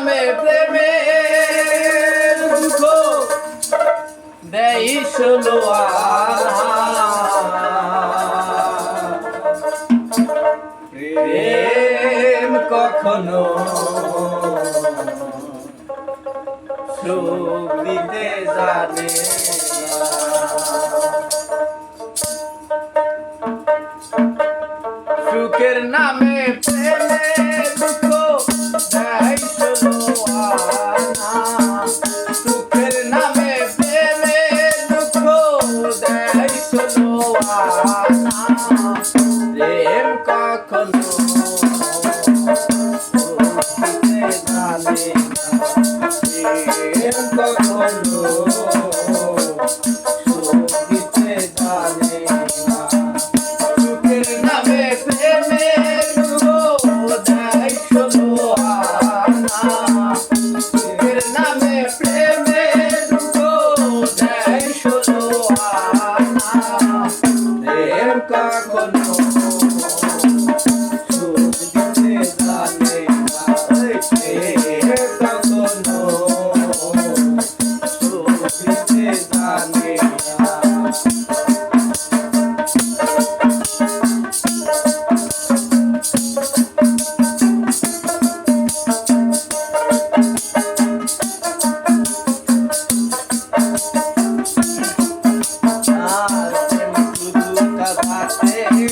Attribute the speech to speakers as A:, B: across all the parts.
A: নামে প্রেমে দুঃখ দেই ষোলো প্রেম কখনো সুখ দিতে জানে সুখের নামে প্রেমে দুঃখ দেয় ষোলো আনা সুখের নামে প্রেমে দুঃখ দেয় ষোলো আনা প্রেম কখনো সুখ দিতে জানে না প্রেম কখনো সুখ দিতে জানে না সুখের নামে প্রেমে দুঃখ দেয় ষোলো আনা সুখের নামে প্রেমে দুঃখ দেয় ষোলো আনা প্রেম কখনো সুখ দিতে জানে না প্রেম কখনো সুখ দিতে জানে না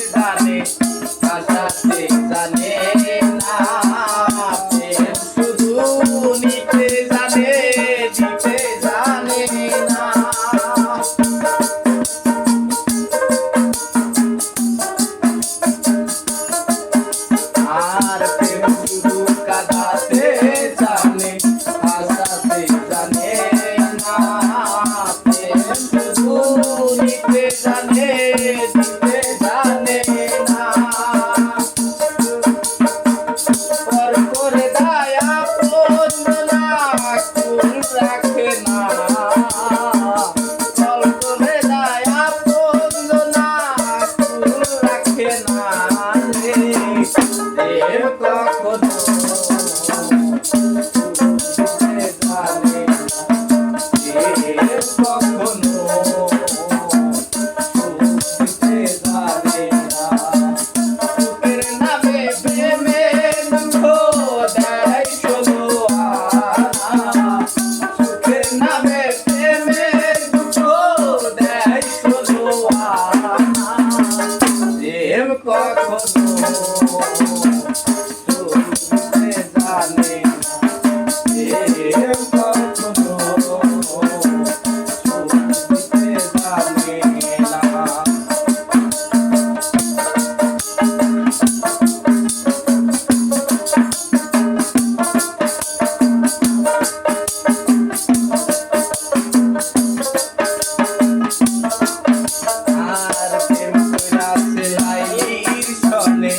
A: জানে আশাতে জানে না প্রেম শুধু নিতে জানে দিতে জানে না আর প্রেম শুধু কাঁদাতে জানে আশাতে জানে না প্রেম শুধু নিতে জানে দিতে জানে না পর করে দয়া বন্দনা কুল রাখে না পর করে দয়া বন্দনা কুল রাখে না দেব কখনো দিতে জানে না দেব কখনো দিতে জানে না সুখের নামে প্রেমে দুঃখ দেয় ষোলো আনা সুখের নামে প্রেমে দুঃখ দেয় ষোলো আনা প্রেম কখনো সুখ দিতে জানে না প্রেম কখনো সুখ দিতে জানে না আর প্রেম কইরাছে লাইলির সনে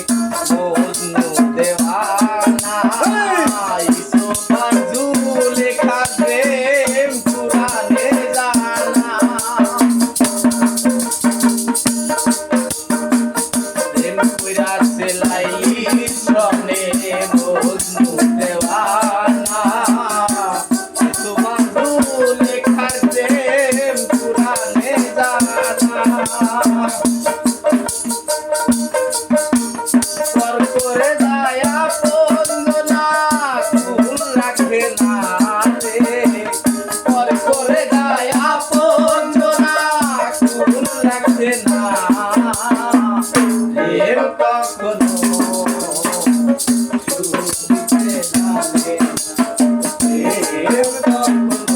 A: মজনু দেওয়ানা ইসোফার লেখা প্রেম কুরআনে জানা প্রেম কইরাছে লাইলির সনে মজনু দেওয়ানা ইসোফার লেখা প্রেম কুরআনে জানা পর করে দয়া বন্দনা কুল রাখে না রে পর করে দয়া বন্দনা কুল রাখে না প্রেম কখনো সুখ দিতে জানে না প্রেম কখনো